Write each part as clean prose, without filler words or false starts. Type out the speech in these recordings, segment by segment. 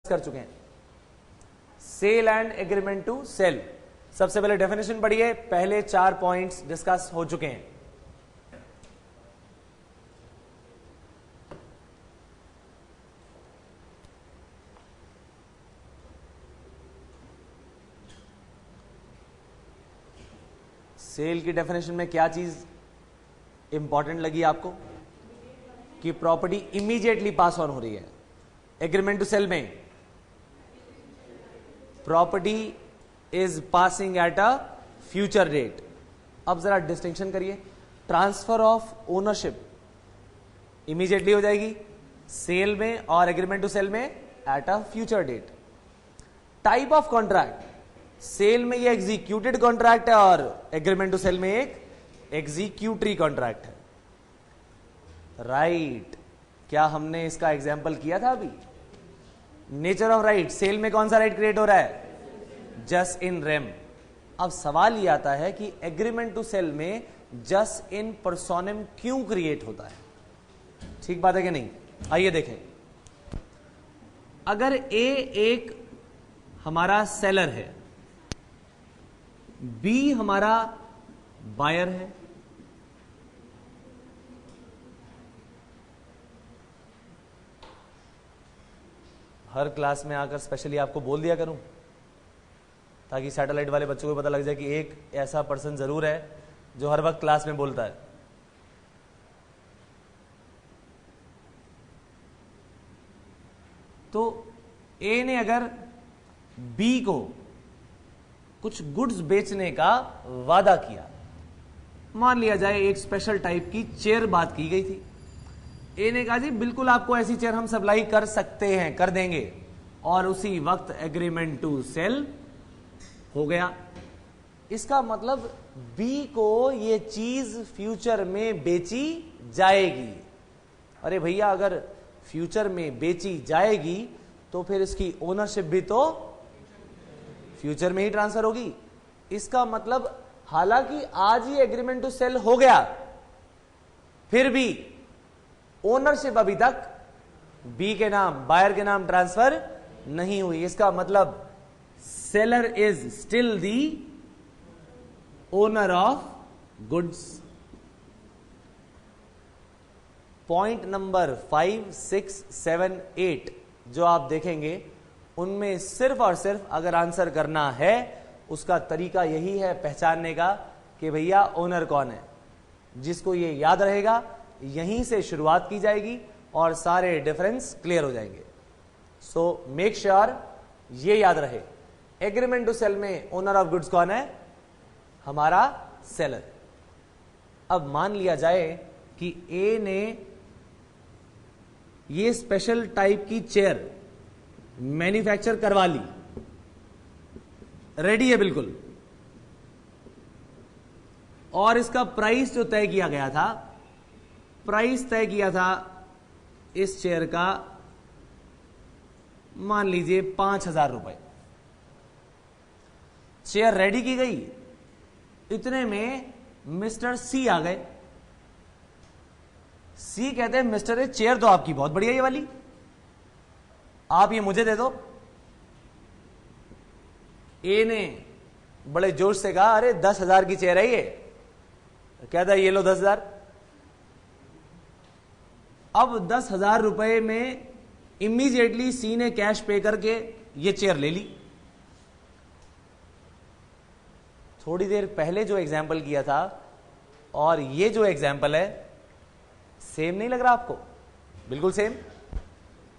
कर चुके हैं। Sale and agreement to sell, सबसे पहले डेफिनेशन पढ़िए, पहले 4 पॉइंट्स डिस्कस हो चुके हैं। सेल की डेफिनेशन में क्या चीज इंपॉर्टेंट लगी आपको? कि प्रॉपर्टी इमीडिएटली पास ऑन हो रही है। एग्रीमेंट टू सेल में property is passing at a future date. अब जरा डिस्टिंक्शन करिए, ट्रांसफर ऑफ ओनरशिप इमीडिएटली हो जाएगी सेल में, और एग्रीमेंट टू सेल में at a future date. Type of contract, sale में ये एग्जीक्यूटेड कॉन्ट्रैक्ट है और एग्रीमेंट टू सेल में एक एग्जीक्यूटरी कॉन्ट्रैक्ट है। राइट, क्या हमने इसका एग्जाम्पल किया था अभी? नेचर ऑफ राइट, सेल में कौन सा राइट क्रिएट हो रहा है? Jus in rem. अब सवाल ये आता है कि एग्रीमेंट टू सेल में जस्ट इन पर्सोनम क्यों क्रिएट होता है? ठीक बात है कि नहीं? आइए देखें। अगर ए एक हमारा सेलर है, बी हमारा बायर है, हर क्लास में आकर स्पेशली आपको बोल दिया करूं ताकि सैटेलाइट वाले बच्चों को पता लग जाए कि एक ऐसा पर्सन जरूर है जो हर वक्त क्लास में बोलता है। तो ए ने अगर बी को कुछ गुड्स बेचने का वादा किया, मान लिया जाए एक स्पेशल टाइप की चेयर बात की गई थी, ए ने कहा जी बिल्कुल आपको ऐसी चेयर हम सप्लाई कर सकते हैं, कर देंगे, और उसी वक्त एग्रीमेंट टू सेल हो गया। इसका मतलब बी को ये चीज फ्यूचर में बेची जाएगी। अरे भैया, अगर फ्यूचर में बेची जाएगी तो फिर इसकी ओनरशिप भी तो फ्यूचर में ही ट्रांसफर होगी। इसका मतलब हालांकि आज ही एग्रीमेंट टू सेल हो गया, फिर भी ओनरशिप अभी तक बी के नाम, बायर के नाम ट्रांसफर नहीं हुई। इसका मतलब seller is still the owner of goods. Point number 5, 6, 7, 8 जो आप देखेंगे, उनमें सिर्फ और सिर्फ अगर आंसर करना है, उसका तरीका यही है पहचानने का कि भैया ओनर कौन है। जिसको ये याद रहेगा, यहीं से शुरुआत की जाएगी और सारे डिफरेंस क्लियर हो जाएंगे। सो मेक श्योर ये याद रहे, एग्रीमेंट टू सेल में ओनर ऑफ गुड्स कौन है? हमारा सेलर। अब मान लिया जाए कि ए ने ये स्पेशल टाइप की चेयर मैन्युफैक्चर करवा ली, रेडी है बिल्कुल, और इसका प्राइस जो तय किया गया था, प्राइस तय किया था इस चेयर का मान लीजिए 5,000 रुपए। चेयर रेडी की गई, इतने में मिस्टर सी आ गए। सी कहते हैं मिस्टर, चेयर तो आपकी बहुत बढ़िया ये वाली, आप ये मुझे दे दो। ए ने बड़े जोश से कहा, अरे 10,000 की चेयर है ये। कहता है ये लो 10,000। अब 10,000 रुपए में इमीडिएटली सी ने कैश पे करके ये चेयर ले ली। थोड़ी देर पहले जो एग्जाम्पल किया था और ये जो एग्जाम्पल है, सेम नहीं लग रहा आपको? बिल्कुल सेम,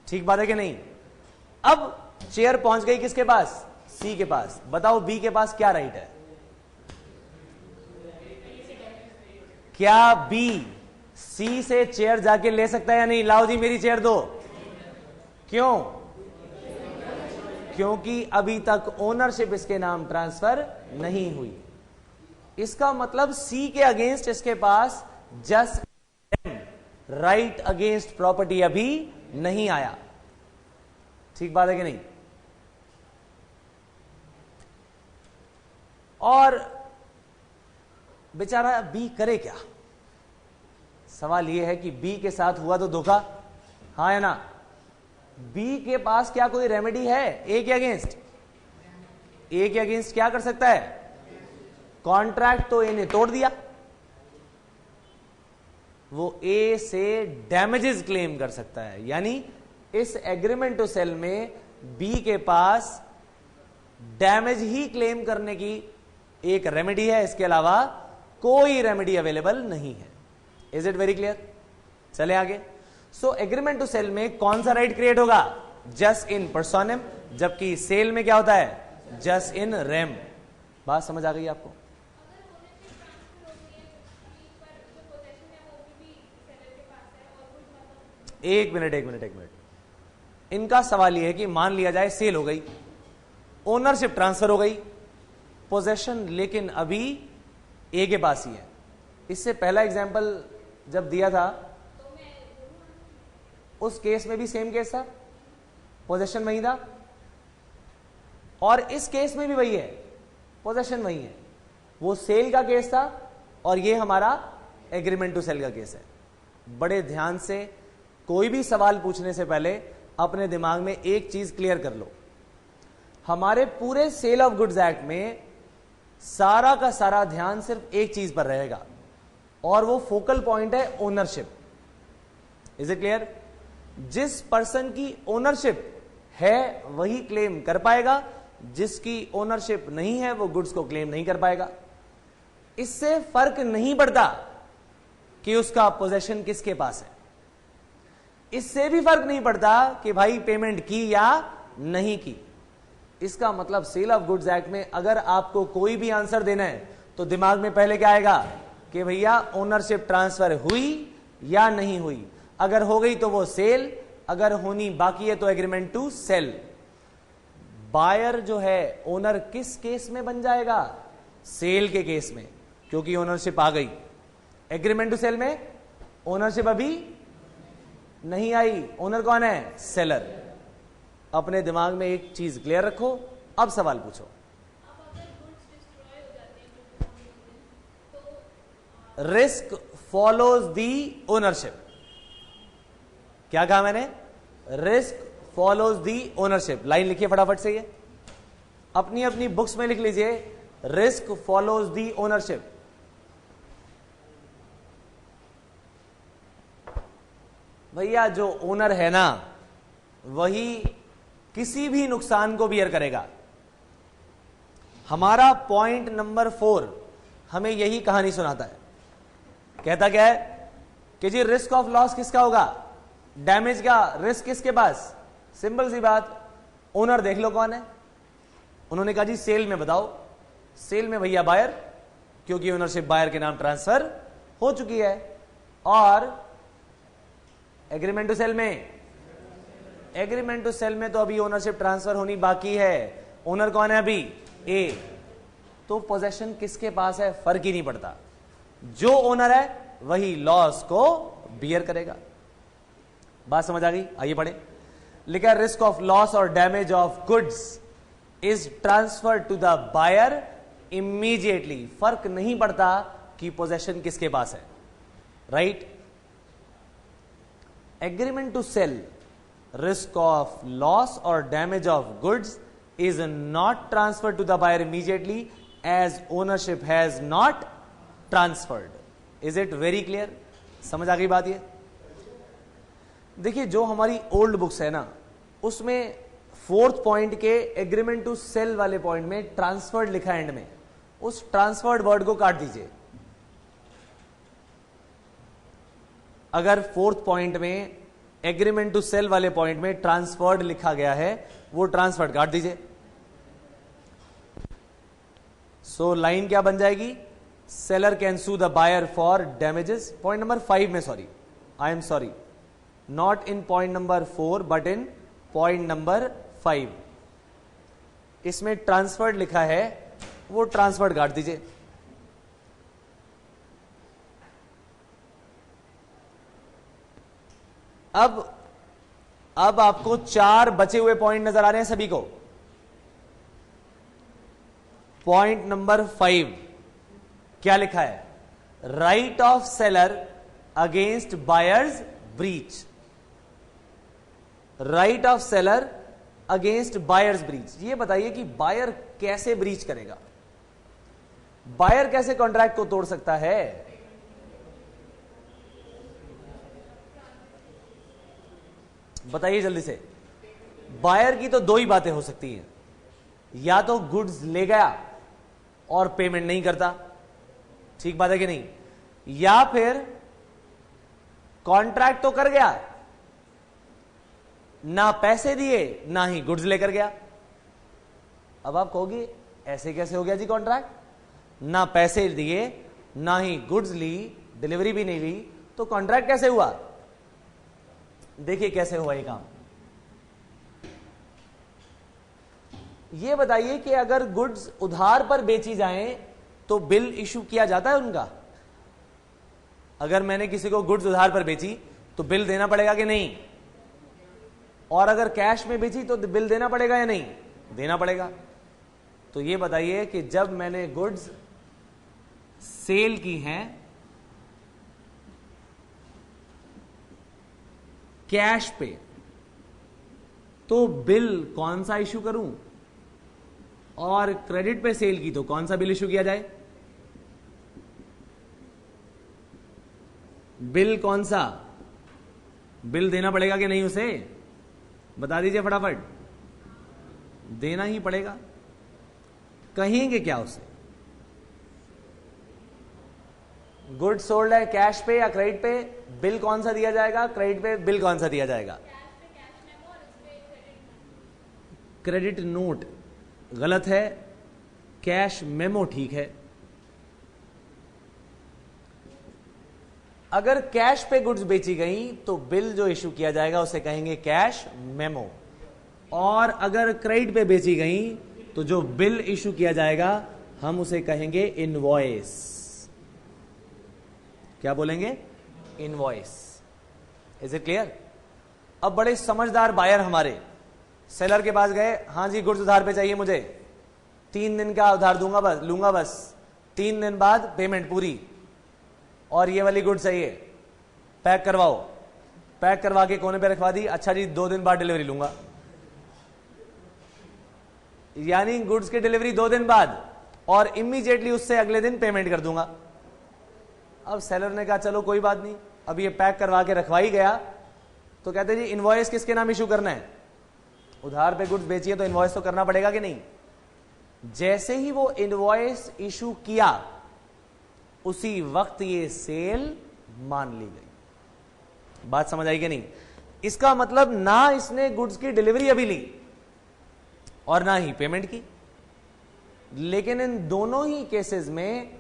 ठीक बात है कि नहीं? अब चेयर पहुंच गई किसके पास? सी के पास। बताओ बी के पास क्या राइट है? क्या बी सी से चेयर जाके ले सकता है या नहीं? लाओ जी मेरी चेयर दो। क्यों? क्योंकि अभी तक ओनरशिप इसके नाम ट्रांसफर नहीं हुई। इसका मतलब सी के अगेंस्ट इसके पास जस्ट राइट अगेंस्ट प्रॉपर्टी अभी नहीं आया। ठीक बात है कि नहीं? और बेचारा बी करे क्या? सवाल यह है कि बी के साथ हुआ तो धोखा, हाँ या ना? बी के पास क्या कोई रेमेडी है ए के अगेंस्ट? ए के अगेंस्ट क्या कर सकता है? कॉन्ट्रैक्ट तो ए ने तोड़ दिया, वो ए से डैमेजेस क्लेम कर सकता है। यानी इस एग्रीमेंट टू सेल में बी के पास डैमेज ही क्लेम करने की एक रेमेडी है, इसके अलावा कोई रेमेडी अवेलेबल नहीं है। Is it very clear? चले आगे। सो एग्रीमेंट टू सेल में कौन सा राइट क्रिएट होगा? जस्ट इन पर्सोनम, जबकि सेल में क्या होता है? Jus in rem. बात समझ आ गई आपको? एक मिनट। इनका सवाल यह है कि मान लिया जाए सेल हो गई, ओनरशिप ट्रांसफर हो गई, पोजेशन लेकिन अभी ए के पास ही है। इससे पहला एग्जांपल जब दिया था उस केस में भी सेम केस था, पोजेशन वही था, और इस केस में भी वही है, पोजेशन वही है। वो सेल का केस था और ये हमारा एग्रीमेंट टू सेल का केस है। बड़े ध्यान से कोई भी सवाल पूछने से पहले अपने दिमाग में एक चीज क्लियर कर लो, हमारे पूरे सेल ऑफ गुड्स एक्ट में सारा का सारा ध्यान सिर्फ एक चीज पर रहेगा और वो फोकल पॉइंट है ओनरशिप। Is it clear? जिस पर्सन की ओनरशिप है वही क्लेम कर पाएगा, जिसकी ओनरशिप नहीं है वो गुड्स को क्लेम नहीं कर पाएगा। इससे फर्क नहीं पड़ता कि उसका पोजेशन किसके पास है, इससे भी फर्क नहीं पड़ता कि भाई पेमेंट की या नहीं की। इसका मतलब सेल ऑफ गुड्स एक्ट में अगर आपको कोई भी आंसर देना है तो दिमाग में पहले क्या आएगा कि भैया ओनरशिप ट्रांसफर हुई या नहीं हुई। अगर हो गई तो वो सेल, अगर होनी बाकी है तो एग्रीमेंट टू सेल। बायर जो है ओनर किस केस में बन जाएगा? सेल के केस में, क्योंकि ओनरशिप आ गई। एग्रीमेंट टू सेल में ओनरशिप अभी नहीं आई, ओनर कौन है? सेलर। अपने दिमाग में एक चीज क्लियर रखो। अब सवाल पूछो। Risk follows the ownership. क्या कहा मैंने? Risk follows the ownership. Line लिखिए फटाफट से, ये अपनी अपनी बुक्स में लिख लीजिए, रिस्क फॉलोज दी ओनरशिप। भैया जो ओनर है ना वही किसी भी नुकसान को बियर करेगा। हमारा पॉइंट नंबर 4 हमें यही कहानी सुनाता है। कहता क्या है कि जी रिस्क ऑफ लॉस किसका होगा? डैमेज का रिस्क किसके पास? सिंपल सी बात, ओनर देख लो कौन है। उन्होंने कहा जी सेल में बताओ। सेल में भैया बायर, क्योंकि ओनरशिप बायर के नाम ट्रांसफर हो चुकी है। और एग्रीमेंट टू सेल में, एग्रीमेंट टू सेल में तो अभी ओनरशिप ट्रांसफर होनी बाकी है। ओनर कौन है अभी? ए। तो पोजेशन किसके पास है फर्क ही नहीं पड़ता, जो ओनर है वही लॉस को बियर करेगा। बात समझ आ गई? आइए पढ़े। लिखा रिस्क ऑफ लॉस और damage of goods is transfer to the buyer immediately. फर्क नहीं पड़ता कि पोजेशन किसके पास है, right? Agreement to sell, risk of loss or damage of goods is not transferred to the buyer immediately as ownership has not transferred. Is it very clear? समझ आ गई बात? ये देखिए, जो हमारी ओल्ड बुक्स है ना उसमें 4th पॉइंट के एग्रीमेंट टू सेल वाले पॉइंट में ट्रांसफर्ड लिखा है एंड में, उस ट्रांसफर्ड वर्ड को काट दीजिए। अगर 4th पॉइंट में एग्रीमेंट टू सेल वाले पॉइंट में ट्रांसफर्ड लिखा गया है, वो ट्रांसफर्ड काट दीजिए। सो लाइन क्या बन जाएगी? Seller can sue the buyer for damages. Point number 5 में, sorry, I am sorry, not in point number 4 but in point number 5। इसमें ट्रांसफर्ड लिखा है, वो ट्रांसफर्ड काट दीजिए। अब आपको 4 बचे हुए पॉइंट नजर आ रहे हैं सभी को। पॉइंट नंबर 5 क्या लिखा है? Right of seller against buyers breach. Right of seller against buyers breach. ये बताइए कि बायर कैसे ब्रीच करेगा, बायर कैसे कॉन्ट्रैक्ट को तोड़ सकता है? बताइए जल्दी से। बायर की तो दो ही बातें हो सकती हैं, या तो गुड्स ले गया और पेमेंट नहीं करता, ठीक बात है कि नहीं, या फिर कॉन्ट्रैक्ट तो कर गया, ना पैसे दिए ना ही गुड्स लेकर गया। अब आप कहोगे ऐसे कैसे हो गया जी कॉन्ट्रैक्ट, ना पैसे दिए ना ही गुड्स ली, डिलीवरी भी नहीं हुई, तो कॉन्ट्रैक्ट कैसे हुआ? देखिए कैसे हुआ ये काम। ये बताइए कि अगर गुड्स उधार पर बेची जाएं तो बिल इशू किया जाता है उनका? अगर मैंने किसी को गुड्स उधार पर बेची तो बिल देना पड़ेगा कि नहीं? और अगर कैश में बेची तो बिल देना पड़ेगा या नहीं? देना पड़ेगा। तो ये बताइए कि जब मैंने गुड्स सेल की हैं कैश पे, तो बिल कौन सा इशू करूं, और क्रेडिट पे सेल की तो कौन सा बिल इशू किया जाए? बिल कौन सा? बिल देना पड़ेगा कि नहीं उसे? बता दीजिए फटाफट। देना ही पड़ेगा। कहेंगे क्या उसे? गुड्स सोल्ड है कैश पे या क्रेडिट पे, बिल कौन सा दिया जाएगा? क्रेडिट पे बिल कौन सा दिया जाएगा? क्रेडिट नोट गलत है, कैश मेमो ठीक है। अगर कैश पे गुड्स बेची गई तो बिल जो इशू किया जाएगा उसे कहेंगे कैश मेमो, और अगर क्रेडिट पे बेची गई तो जो बिल इशू किया जाएगा हम उसे कहेंगे इनवॉइस। क्या बोलेंगे? इनवॉइस। Is it clear? अब बड़े समझदार बायर हमारे सेलर के पास गए, हां जी गुड्स उधार पे चाहिए मुझे, 3 दिन का उधार दूंगा बस, लूंगा बस, 3 दिन बाद पेमेंट पूरी, और ये वाली गुड्स चाहिए, पैक करवाओ। पैक करवा के कोने पे रखवा दी, अच्छा जी 2 दिन बाद डिलीवरी लूंगा। यानी गुड्स की डिलीवरी 2 दिन बाद, और इमीडिएटली उससे अगले दिन पेमेंट कर दूंगा। अब सेलर ने कहा चलो कोई बात नहीं, अब ये पैक करवा के रखवा ही गया, तो कहते जी इनवॉइस किसके नाम इशू करना है? उधार पे गुड्स बेची है तो इनवॉइस तो करना पड़ेगा कि नहीं? जैसे ही वो इनवॉइस इशू किया उसी वक्त ये सेल मान ली गई। बात समझ आई कि नहीं? इसका मतलब ना इसने गुड्स की डिलीवरी अभी ली और ना ही पेमेंट की, लेकिन इन दोनों ही केसेस में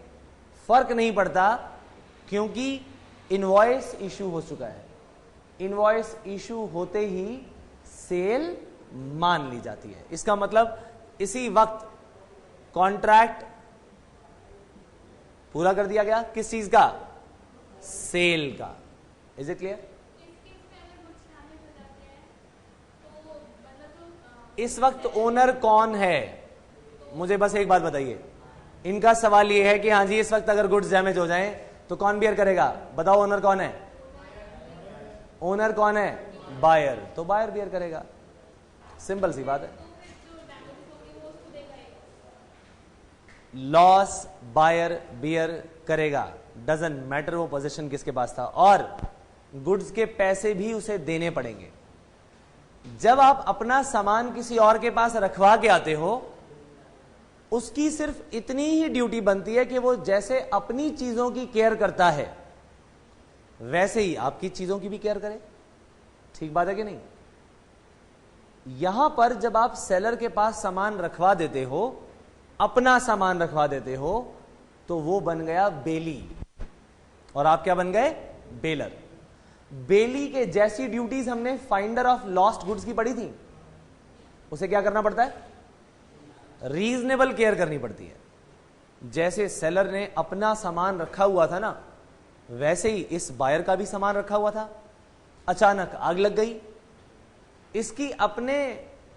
फर्क नहीं पड़ता क्योंकि इनवॉइस इशू हो चुका है। इनवॉइस इशू होते ही सेल मान ली जाती है। इसका मतलब इसी वक्त कॉन्ट्रैक्ट पूरा कर दिया गया। किस चीज का? सेल का। Is it clear? इस वक्त ओनर कौन है? मुझे बस एक बात बताइए। इनका सवाल यह है कि हाँ जी इस वक्त अगर गुड्स डैमेज हो जाएं तो कौन बियर करेगा? बताओ ओनर कौन है? ओनर कौन है? बायर। तो बायर बियर करेगा। सिंपल सी बात है। लॉस बायर बियर करेगा, डजंट मैटर वो पोजीशन किसके पास था, और गुड्स के पैसे भी उसे देने पड़ेंगे। जब आप अपना सामान किसी और के पास रखवा के आते हो, उसकी सिर्फ इतनी ही ड्यूटी बनती है कि वो जैसे अपनी चीजों की केयर करता है वैसे ही आपकी चीजों की भी केयर करे। ठीक बात है कि नहीं? यहां पर जब आप सेलर के पास सामान रखवा देते हो, अपना सामान रखवा देते हो, तो वो बन गया बेली, और आप क्या बन गए? बेलर। बेली के जैसी ड्यूटीज हमने फाइंडर ऑफ लॉस्ट गुड्स की पढ़ी थी। उसे क्या करना पड़ता है? रीजनेबल केयर करनी पड़ती है। जैसे सेलर ने अपना सामान रखा हुआ था ना, वैसे ही इस बायर का भी सामान रखा हुआ था। अचानक आग लग गई, इसकी अपने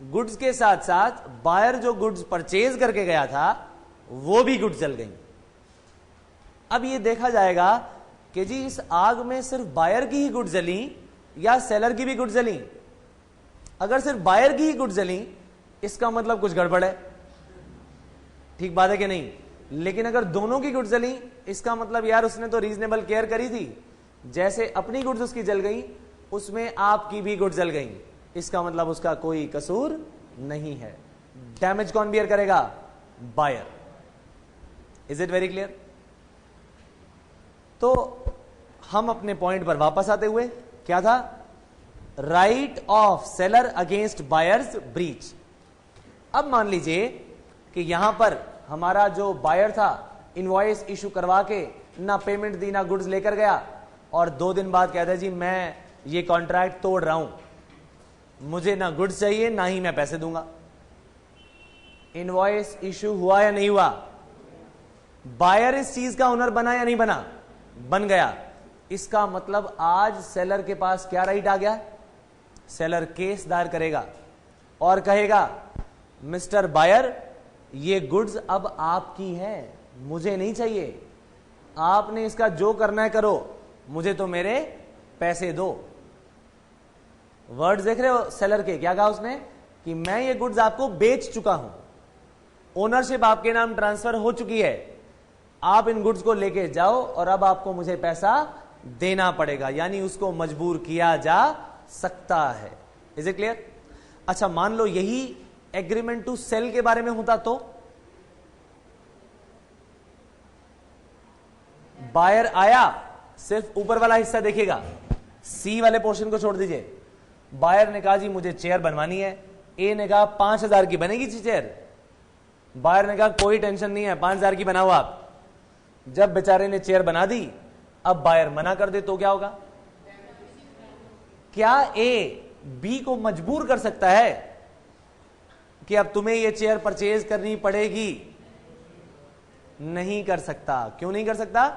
गुड्स के साथ साथ बायर जो गुड्स परचेज करके गया था वो भी गुड्स जल गई। अब ये देखा जाएगा कि जी इस आग में सिर्फ बायर की ही गुड्स जली या सेलर की भी गुड्स जली? अगर सिर्फ बायर की ही गुड्स जली इसका मतलब कुछ गड़बड़ है, ठीक बात है कि नहीं? लेकिन अगर दोनों की गुड्स जली इसका मतलब यार उसने तो रीजनेबल केयर करी थी, जैसे अपनी गुड्स उसकी जल गई उसमें आपकी भी गुड्स जल गई, इसका मतलब उसका कोई कसूर नहीं है। डैमेज कौन बियर करेगा? Buyer. Is it very clear? तो हम अपने पॉइंट पर वापस आते हुए, क्या था? Right of seller against buyers breach. अब मान लीजिए कि यहां पर हमारा जो बायर था इनवॉइस इशू करवा के ना पेमेंट दी ना गुड्स लेकर गया और 2 दिन बाद कहता है जी मैं ये कॉन्ट्रैक्ट तोड़ रहा हूं, मुझे ना गुड्स चाहिए ना ही मैं पैसे दूंगा। इनवॉइस इशू हुआ या नहीं हुआ? बायर इस चीज का ओनर बना या नहीं बना? बन गया। इसका मतलब आज सेलर के पास क्या राइट आ गया? सेलर केस दायर करेगा और कहेगा मिस्टर बायर ये गुड्स अब आपकी है, मुझे नहीं चाहिए, आपने इसका जो करना है करो, मुझे तो मेरे पैसे दो। वर्ड्स देख रहे हो सेलर के? क्या कहा उसने कि मैं ये गुड्स आपको बेच चुका हूं, ओनरशिप आपके नाम ट्रांसफर हो चुकी है, आप इन गुड्स को लेके जाओ और अब आपको मुझे पैसा देना पड़ेगा, यानी उसको मजबूर किया जा सकता है। Is it clear? अच्छा, मान लो यही एग्रीमेंट टू सेल के बारे में होता तो बायर आया, सिर्फ ऊपर वाला हिस्सा देखिएगा, सी वाले पोर्शन को छोड़ दीजिए। बायर ने कहा जी मुझे चेयर बनवानी है, ए ने कहा 5,000 की बनेगी जी चेयर। बायर ने कहा कोई टेंशन नहीं है, 5,000 की बनाओ आप। जब बेचारे ने चेयर बना दी, अब बायर मना कर दे तो क्या होगा? क्या ए बी को मजबूर कर सकता है कि अब तुम्हें यह चेयर परचेज करनी पड़ेगी? नहीं कर सकता। क्यों नहीं कर सकता?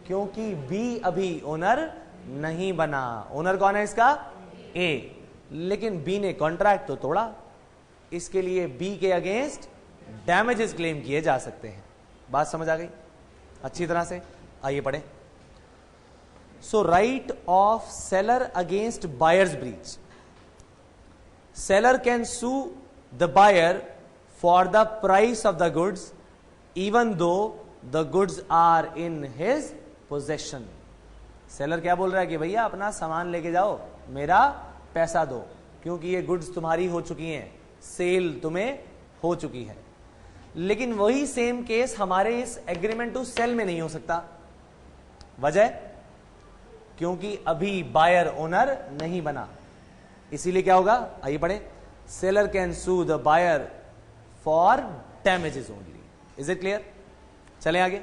क्योंकि बी अभी ओनर नहीं बना। ओनर कौन है इसका? ए। लेकिन बी ने कॉन्ट्रैक्ट तो तोड़ा, इसके लिए बी के अगेंस्ट डैमेजेस क्लेम किए जा सकते हैं। बात समझ आ गई अच्छी तरह से? आइए पढ़ें। So right of seller against buyers breach. Seller can sue the buyer for the price of the goods even though the goods are in his possession. Seller क्या बोल रहा है कि भैया अपना सामान लेके जाओ, मेरा पैसा दो, क्योंकि ये गुड्स तुम्हारी हो चुकी हैं, सेल तुम्हें हो चुकी है। लेकिन वही सेम केस हमारे इस एग्रीमेंट टू सेल में नहीं हो सकता। वजह? क्योंकि अभी बायर ओनर नहीं बना। इसीलिए क्या होगा? आइए पढ़े। Seller can sue the buyer for damages only. Is it clear? चलें आगे।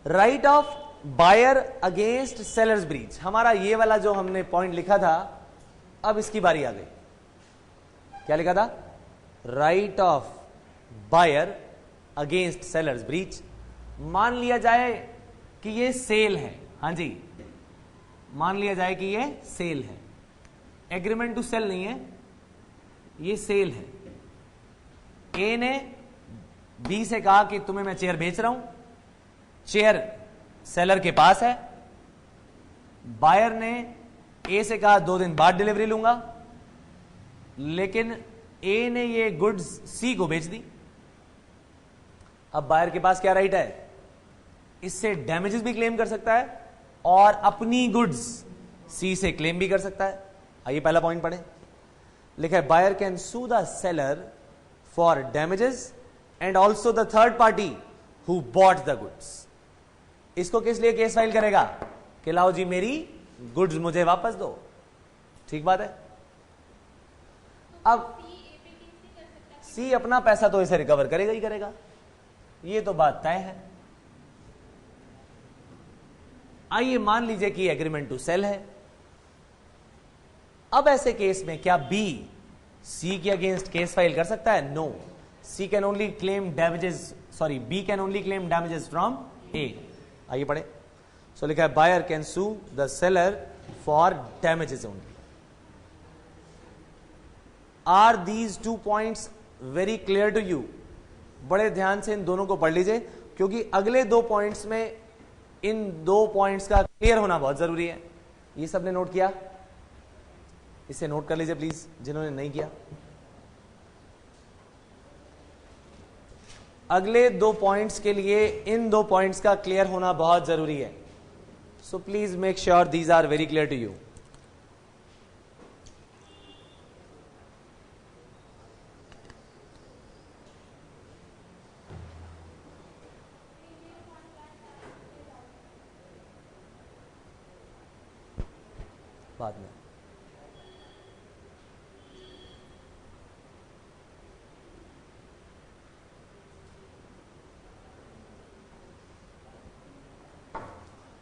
Right of buyer against seller's breach. हमारा ये वाला जो हमने पॉइंट लिखा था, अब इसकी बारी आ गई। क्या लिखा था? Right of buyer against seller's breach. मान लिया जाए कि ये सेल है, हां जी, मान लिया जाए कि ये सेल है, एग्रीमेंट टू सेल नहीं है, ये सेल है। ए ने बी से कहा कि तुम्हें मैं चेयर बेच रहा हूं, चेयर सेलर के पास है। बायर ने ए से कहा 2 दिन बाद डिलीवरी लूंगा, लेकिन ए ने ये गुड्स सी को बेच दी। अब बायर के पास क्या राइट है? इससे डैमेजेस भी क्लेम कर सकता है और अपनी गुड्स सी से क्लेम भी कर सकता है। आइए पहला पॉइंट पढ़ें। लिखा है buyer can sue the seller for damages and also the third party who bought the goods. इसको किस लिए केस फाइल करेगा? कि लाओ जी मेरी गुड्स मुझे वापस दो। ठीक बात है। अब सी अपना पैसा तो इसे रिकवर करेगा ही करेगा, ये तो बात तय है। आइए मान लीजिए कि एग्रीमेंट टू सेल है। अब ऐसे केस में क्या बी सी के अगेंस्ट केस फाइल कर सकता है? No. C can only claim damages, sorry B can only claim damages from A. आइए पढ़े। सो लिखा है buyer can sue the seller for damages only. Are these 2 points very clear to you? बड़े ध्यान से इन दोनों को पढ़ लीजिए, क्योंकि अगले 2 पॉइंट्स में इन 2 पॉइंट्स का क्लियर होना बहुत जरूरी है। ये सबने नोट किया? इसे नोट कर लीजिए प्लीज, जिन्होंने नहीं किया। अगले 2 पॉइंट्स के लिए इन 2 पॉइंट्स का क्लियर होना बहुत जरूरी है। So please make sure these are very clear to you. बाद में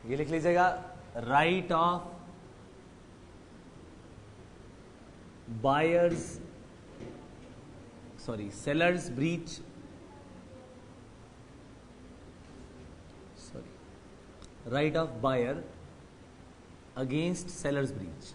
ये लिख लीजिएगा, right of buyer's seller's breach, right of buyer against seller's breach.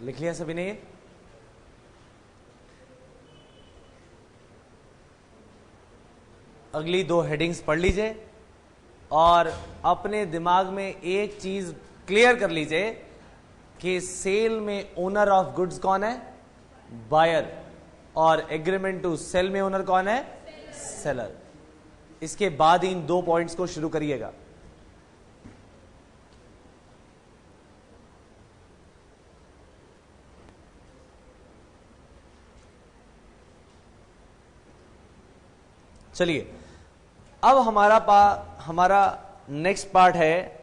लिख लिया सभी ने? अगली 2 हेडिंग्स पढ़ लीजिए और अपने दिमाग में एक चीज क्लियर कर लीजिए कि सेल में ओनर ऑफ गुड्स कौन है? बायर। और एग्रीमेंट टू सेल में ओनर कौन है? सेलर। इसके बाद इन 2 पॉइंट्स को शुरू करिएगा। चलिए, अब हमारा नेक्स्ट पार्ट है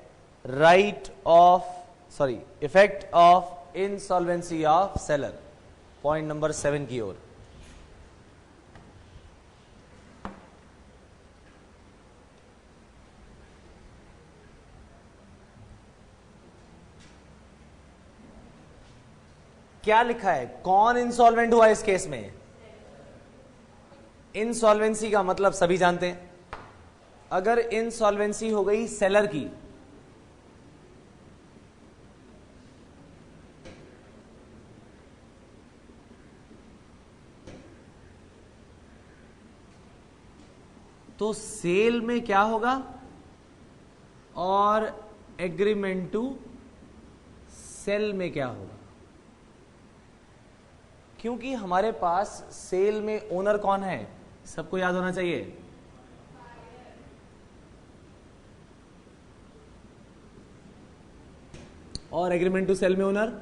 effect of insolvency of seller, point number 7 की ओर। क्या लिखा है? कौन इंसॉल्वेंट हुआ इस केस में? इंसॉल्वेंसी का मतलब सभी जानते हैं। अगर इंसॉल्वेंसी हो गई सेलर की, तो सेल में क्या होगा? और एग्रीमेंट टू सेल में क्या होगा? क्योंकि हमारे पास सेल में ओनर कौन है, सबको याद होना चाहिए। और एग्रीमेंट टू सेल में ओनर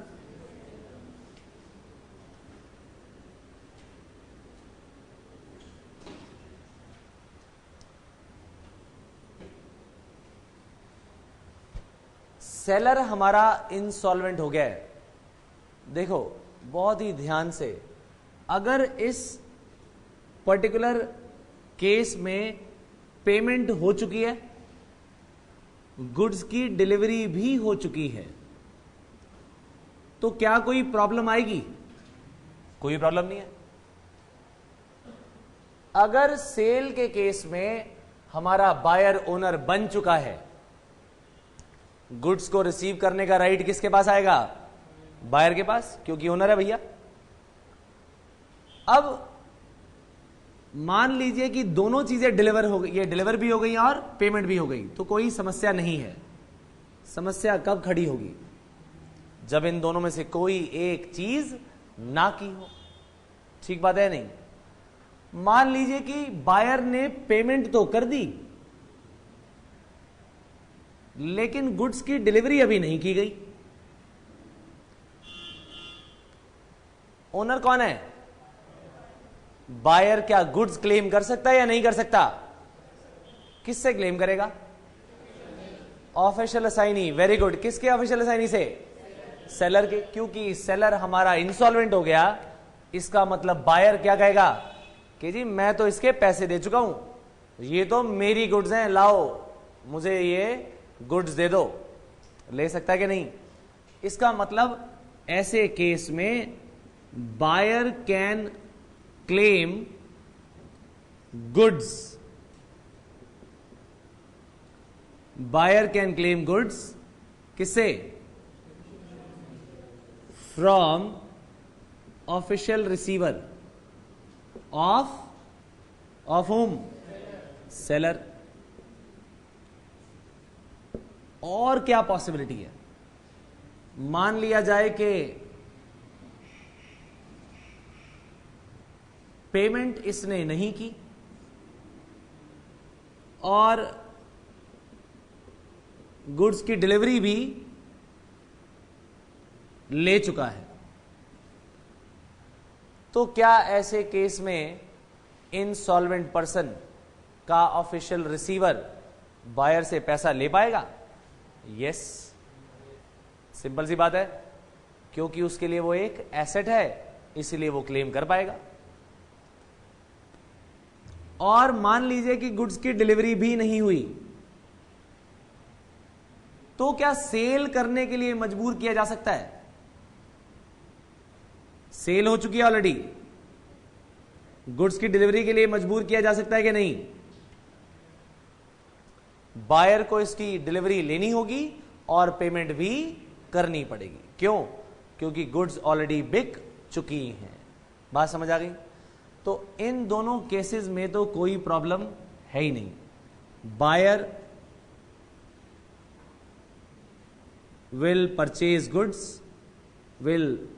सेलर हमारा इंसॉल्वेंट हो गया है। देखो बहुत ही ध्यान से, अगर इस पर्टिकुलर केस में पेमेंट हो चुकी है, गुड्स की डिलीवरी भी हो चुकी है, तो क्या कोई प्रॉब्लम आएगी? कोई प्रॉब्लम नहीं है। अगर सेल के केस में हमारा बायर ओनर बन चुका है, गुड्स को रिसीव करने का राइट किसके पास आएगा? बायर के पास, क्योंकि ओनर है भैया। अब मान लीजिए कि दोनों चीजें डिलीवर हो गई, ये डिलीवर भी हो गई और पेमेंट भी हो गई, तो कोई समस्या नहीं है। समस्या कब खड़ी होगी? जब इन दोनों में से कोई एक चीज ना की हो। ठीक बात है नहीं? मान लीजिए कि बायर ने पेमेंट तो कर दी, लेकिन गुड्स की डिलीवरी अभी नहीं की गई। ओनर कौन है? बायर क्या गुड्स क्लेम कर सकता है या नहीं कर सकता? किससे क्लेम करेगा? Official assignee. Very good. किसके ऑफिशियल असाइनी से? सेलर के। क्योंकि सेलर हमारा इंसॉल्वेंट हो गया, इसका मतलब बायर क्या कहेगा कि जी मैं तो इसके पैसे दे चुका हूं, ये तो मेरी गुड्स हैं, लाओ मुझे ये गुड्स दे दो। ले सकता है कि नहीं? इसका मतलब ऐसे केस में buyer can claim goods, buyer can claim goods किससे? From official receiver of home? Seller. और क्या पॉसिबिलिटी है? मान लिया जाए कि पेमेंट इसने नहीं की और गुड्स की डिलीवरी भी ले चुका है, तो क्या ऐसे केस में इनसॉल्वेंट पर्सन का ऑफिशियल रिसीवर बायर से पैसा ले पाएगा? यस, सिंपल सी बात है, क्योंकि उसके लिए वो एक एसेट है, इसलिए वो क्लेम कर पाएगा। और मान लीजिए कि गुड्स की डिलीवरी भी नहीं हुई, तो क्या सेल करने के लिए मजबूर किया जा सकता है? सेल हो चुकी है ऑलरेडी, गुड्स की डिलीवरी के लिए मजबूर किया जा सकता है कि नहीं? बायर को इसकी डिलीवरी लेनी होगी और पेमेंट भी करनी पड़ेगी। क्यों? क्योंकि गुड्स ऑलरेडी बिक चुकी हैं। बात समझ आ गई? तो इन दोनों केसेस में तो कोई प्रॉब्लम है ही नहीं। Buyer will purchase goods, will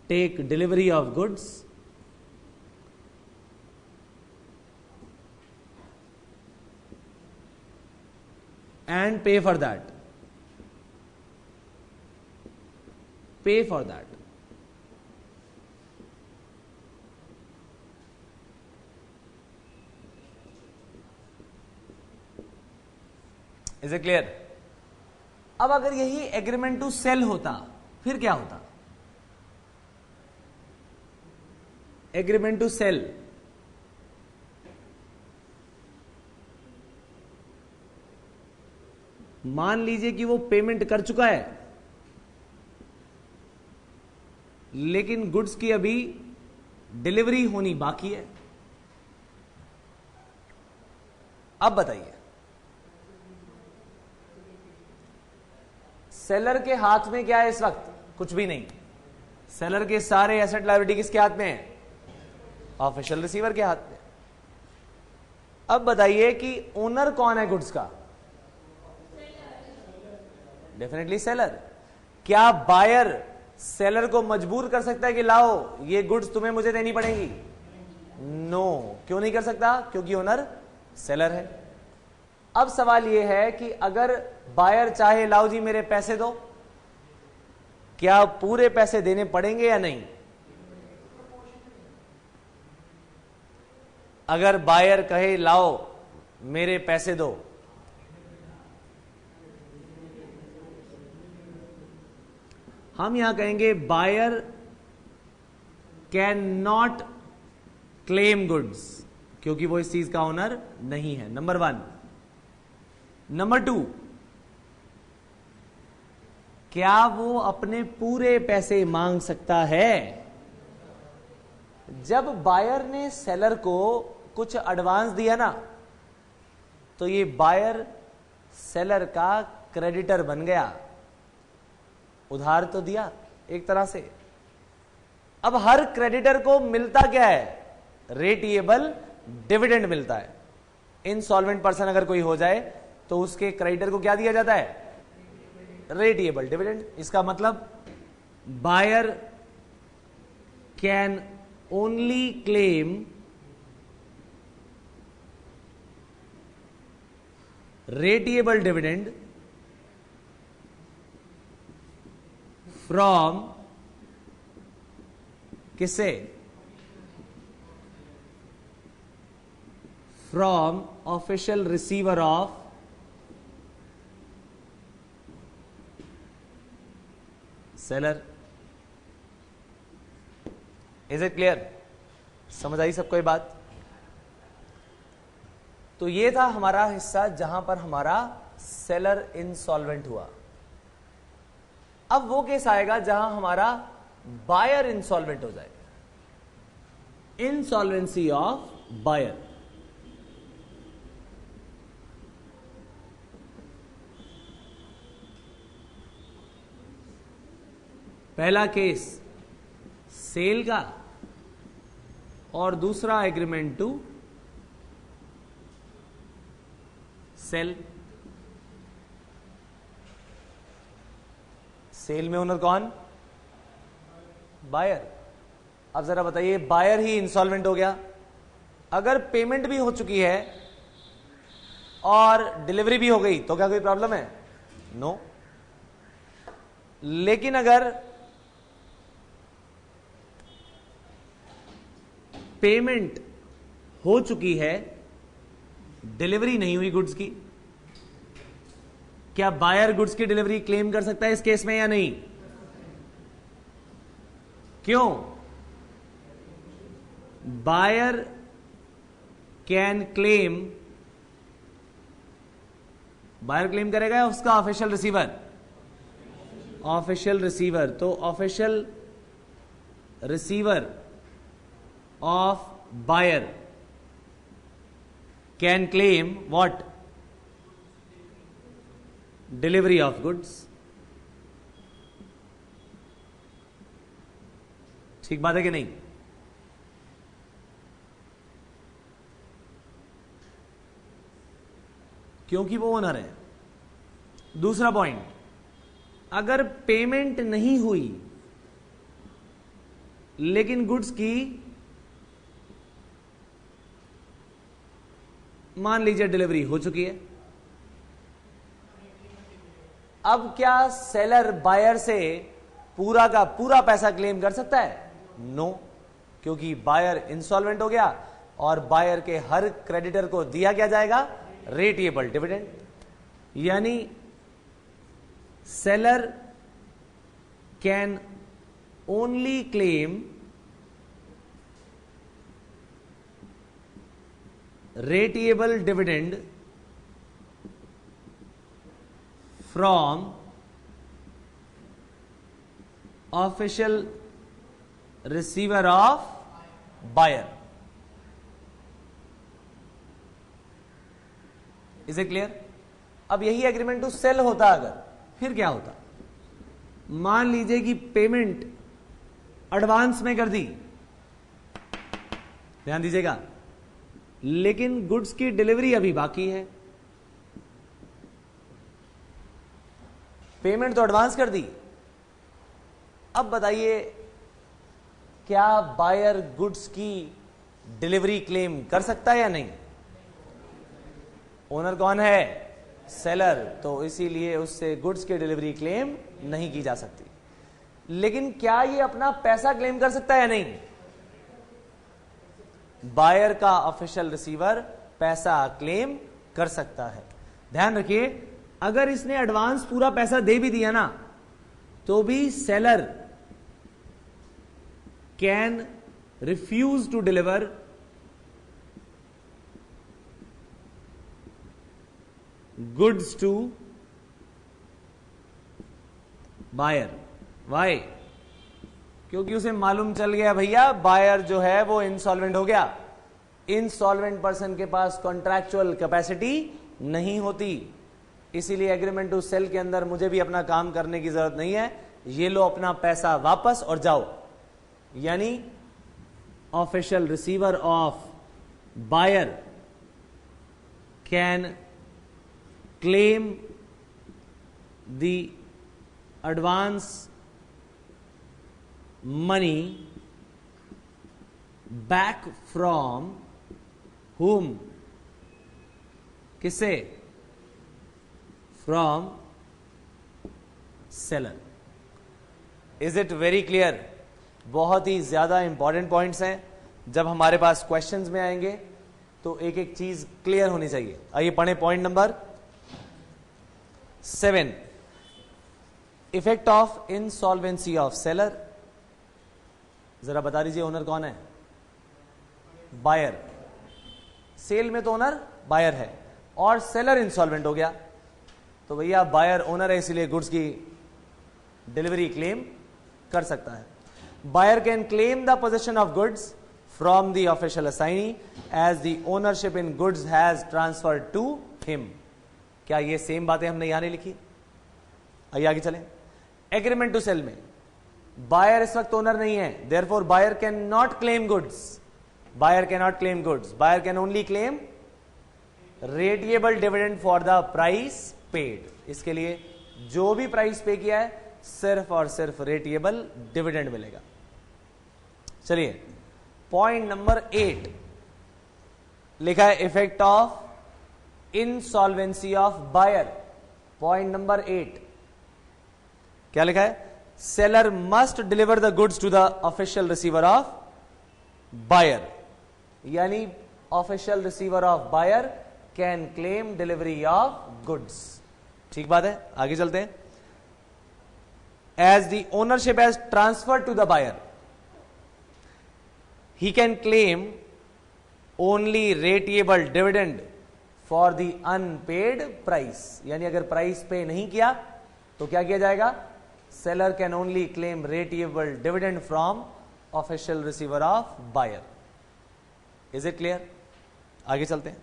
take delivery of goods and pay for that. Pay for that. Is it clear? अब अगर यही एग्रीमेंट टू सेल होता फिर क्या होता? एग्रीमेंट टू सेल, मान लीजिए कि वो पेमेंट कर चुका है, लेकिन गुड्स की अभी डिलीवरी होनी बाकी है। अब बताइए, सेलर के हाथ में क्या है इस वक्त? कुछ भी नहीं। सेलर के सारे एसेट लायबिलिटी किसके हाथ में है? ऑफिशियल रिसीवर के हाथ में। अब बताइए कि ओनर कौन है गुड्स का? Definitely seller. क्या बायर सेलर को मजबूर कर सकता है कि लाओ ये गुड्स तुम्हें मुझे देनी पड़ेंगी? नो। क्यों नहीं कर सकता? क्योंकि ओनर सेलर है। अब सवाल यह है कि अगर बायर चाहे लाओ जी मेरे पैसे दो, क्या पूरे पैसे देने पड़ेंगे या नहीं? अगर बायर कहे लाओ मेरे पैसे दो, हम यहां कहेंगे buyer can not claim goods, क्योंकि वो इस चीज का ओनर नहीं है। नंबर 1। नंबर 2, क्या वो अपने पूरे पैसे मांग सकता है? जब बायर ने सेलर को कुछ एडवांस दिया ना, तो ये बायर सेलर का क्रेडिटर बन गया। उधार तो दिया एक तरह से। अब हर क्रेडिटर को मिलता क्या है? रेटिएबल डिविडेंड मिलता है। इनसॉल्वेंट पर्सन अगर कोई हो जाए तो उसके क्रेडिटर को क्या दिया जाता है? Rateable dividend. इसका मतलब buyer can only claim rateable dividend from किससे? From official receiver of seller. Is it clear? समझ आई सबको ये बात? तो ये था हमारा हिस्सा जहां पर हमारा सेलर इंसॉल्वेंट हुआ। अब वो केस आएगा जहां हमारा बायर इंसॉल्वेंट हो जाएगा, इंसॉल्वेंसी ऑफ बायर। पहला केस सेल का और दूसरा एग्रीमेंट टू सेल। सेल में ओनर कौन? बायर। अब जरा बताइए, बायर ही इंसॉल्वेंट हो गया, अगर पेमेंट भी हो चुकी है और डिलीवरी भी हो गई तो क्या कोई प्रॉब्लम है? नो। लेकिन अगर पेमेंट हो चुकी है, डिलीवरी नहीं हुई गुड्स की, क्या बायर गुड्स की डिलीवरी क्लेम कर सकता है इस केस में या नहीं? क्यों? Buyer can claim, buyer claim करेगा उसका ऑफिशियल रिसीवर, ऑफिशियल रिसीवर। तो official receiver of buyer can claim what? Delivery of goods। ठीक बात है कि नहीं? क्योंकि वो ओनर है। दूसरा पॉइंट, अगर पेमेंट नहीं हुई लेकिन गुड्स की मान लीजिए डिलीवरी हो चुकी है, अब क्या सेलर बायर से पूरा का पूरा पैसा क्लेम कर सकता है? नो, क्योंकि बायर इंसॉल्वेंट हो गया और बायर के हर क्रेडिटर को दिया क्या जाएगा? रेटिएबल डिविडेंड। यानी seller can only claim ratable dividend from official receiver of buyer। Is it clear? अब यही एग्रीमेंट टू सेल होता अगर, फिर क्या होता? मान लीजिए कि पेमेंट एडवांस में कर दी, ध्यान दीजिएगा, लेकिन गुड्स की डिलीवरी अभी बाकी है। पेमेंट तो एडवांस कर दी, अब बताइए क्या बायर गुड्स की डिलीवरी क्लेम कर सकता है या नहीं? ओनर कौन है? सेलर। तो इसीलिए उससे गुड्स की डिलीवरी क्लेम नहीं की जा सकती। लेकिन क्या ये अपना पैसा क्लेम कर सकता है या नहीं? बायर का ऑफिशियल रिसीवर पैसा क्लेम कर सकता है। ध्यान रखिए, अगर इसने एडवांस पूरा पैसा दे भी दिया ना, तो भी seller can refuse to deliver goods to buyer. Why? क्योंकि उसे मालूम चल गया भैया बायर जो है वो इंसॉल्वेंट हो गया। इंसॉल्वेंट पर्सन के पास कॉन्ट्रैक्चुअल कैपेसिटी नहीं होती, इसीलिए एग्रीमेंट टू सेल के अंदर मुझे भी अपना काम करने की जरूरत नहीं है, ये लो अपना पैसा वापस और जाओ। यानी official receiver of buyer can claim the advance money back from whom? किससे? From seller। Is it very clear? बहुत ही ज्यादा इंपॉर्टेंट पॉइंट्स हैं, जब हमारे पास क्वेश्चंस में आएंगे तो एक एक चीज क्लियर होनी चाहिए। आइए पढ़े point number 7, effect of insolvency of seller. जरा बता दीजिए ओनर कौन है? बायर। सेल में तो ओनर बायर है और सेलर इंसॉल्वेंट हो गया, तो भैया बायर ओनर है, इसलिए गुड्स की डिलीवरी क्लेम कर सकता है। Buyer can claim the possession of goods from the official assignee as the ownership in goods has transferred to him. क्या ये सेम बातें हमने यहां नहीं लिखी? आइए आगे चलें। एग्रीमेंट टू सेल में बायर इस वक्त ओनर नहीं है, therefore buyer can not claim goods. Buyer can not claim goods, buyer can only claim rateable dividend for the price paid. इसके लिए जो भी प्राइस पे किया है सिर्फ और सिर्फ रेटिएबल डिविडेंड मिलेगा। चलिए पॉइंट नंबर 8 लिखा है effect of insolvency of buyer. Point number 8 क्या लिखा है? Seller must deliver the goods to the official receiver of buyer, यानी official receiver of buyer can claim delivery of goods. ठीक बात है, आगे चलते हैं। As the ownership has transfer to the buyer, he can claim only ratiable dividend for the unpaid price। यानी अगर price पे नहीं किया तो क्या किया जाएगा? Seller can only claim rateable dividend from official receiver of buyer. Is it clear? आगे चलते हैं।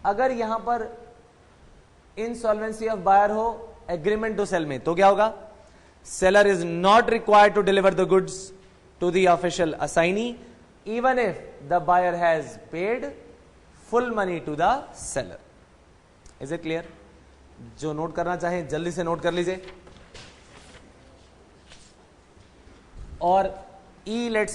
अगर यहां पर इंसॉल्वेंसी ऑफ बायर हो एग्रीमेंट टू सेल में, तो क्या होगा? Seller is not required to deliver the goods to the official assignee even if the buyer has paid full money to the seller। is it clear? जो note करना चाहे जल्दी से नोट कर लीजिए। और ई लेट्स